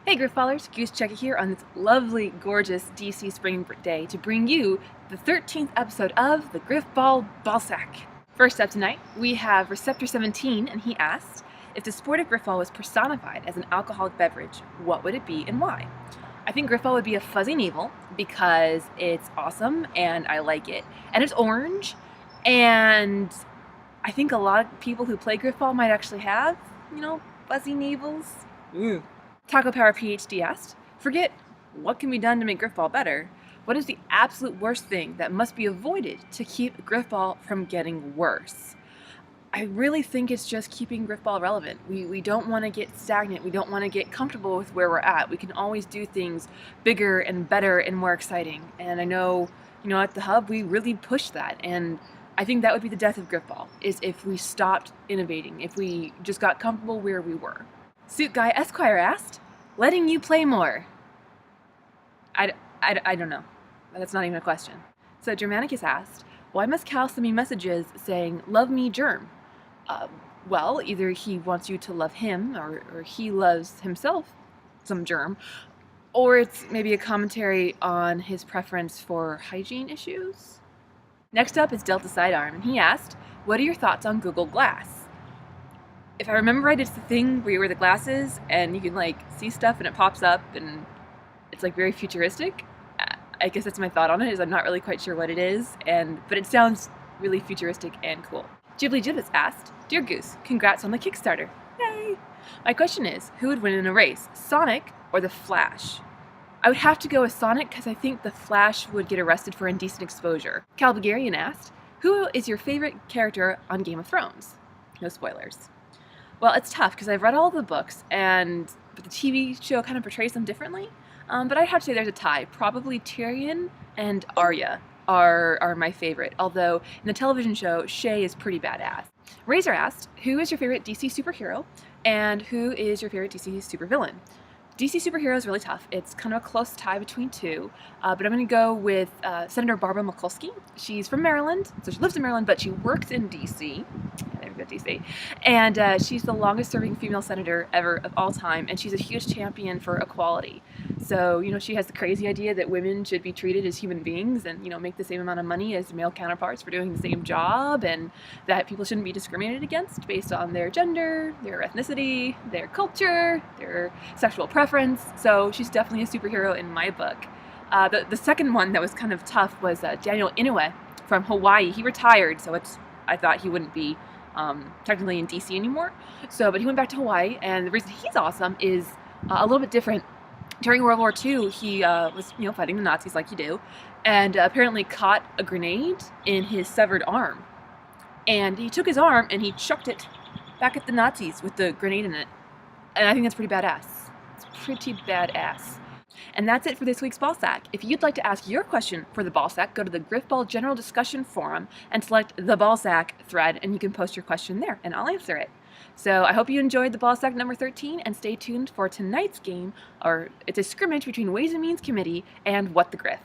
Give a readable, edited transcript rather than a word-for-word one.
Hey Grifballers, Goose here on this lovely, gorgeous DC spring day to bring you the 13th episode of the Grifball Ballsack. First up tonight, we have Receptor 17, and he asked, if the sport of Grifball was personified as an alcoholic beverage, what would it be and why? I think Grifball would be a fuzzy navel because it's awesome and I like it. And it's orange, and I think a lot of people who play Grifball might actually have, fuzzy navels. Ooh. Taco Power PhD asked, forget what can be done to make Grifball better. What is the absolute worst thing that must be avoided to keep Grifball from getting worse? I really think it's just keeping Grifball relevant. We don't want to get stagnant. We don't want to get comfortable with where we're at. We can always do things bigger and better and more exciting. And I know, at the Hub, we really push that. And I think that would be the death of Grifball, is if we stopped innovating, if we just got comfortable where we were. Suit Guy Esquire asked, letting you play more. I don't know. That's not even a question. So Germanicus asked, why must Cal send me messages saying, love me, germ? Well, either he wants you to love him, or he loves himself, some germ, or it's maybe a commentary on his preference for hygiene issues. Next up is Delta Sidearm, and he asked, what are your thoughts on Google Glass? If I remember right, it's the thing where you wear the glasses and you can see stuff and it pops up and it's very futuristic. I guess that's my thought on it, is I'm not really quite sure what it is, but it sounds really futuristic and cool. Jubilee Gibbets asked, Dear Goose, congrats on the Kickstarter. Yay! My question is, who would win in a race, Sonic or the Flash? I would have to go with Sonic because I think the Flash would get arrested for indecent exposure. Cal Bulgarian asked, who is your favorite character on Game of Thrones? No spoilers. Well, it's tough because I've read all the books, but the TV show kind of portrays them differently. But I'd have to say there's a tie. Probably Tyrion and Arya are my favorite, although in the television show, Shay is pretty badass. Razor asked, who is your favorite DC superhero, and who is your favorite DC supervillain? DC superhero is really tough. It's kind of a close tie between two, but I'm going to go with Senator Barbara Mikulski. She's from Maryland, so she lives in Maryland, but she works in DC. There we go, DC. And she's the longest serving female senator ever of all time, and she's a huge champion for equality. So, she has the crazy idea that women should be treated as human beings and, make the same amount of money as male counterparts for doing the same job, and that people shouldn't be discriminated against based on their gender, their ethnicity, their culture, their sexual preference. So she's definitely a superhero in my book. The second one that was kind of tough was Daniel Inoue from Hawaii. He retired, so I thought he wouldn't be technically in DC anymore. But he went back to Hawaii, and the reason he's awesome is a little bit different. During World War II, he was fighting the Nazis like you do, and apparently caught a grenade in his severed arm. And he took his arm and he chucked it back at the Nazis with the grenade in it. And I think that's pretty badass. It's pretty badass. And that's it for this week's Ballsack. If you'd like to ask your question for the Ballsack, go to the Grifball General Discussion Forum and select the Ballsack thread, and you can post your question there, and I'll answer it. So I hope you enjoyed the Ballsack number 13, and stay tuned for tonight's game, or it's a scrimmage between Ways and Means Committee and What the Griff.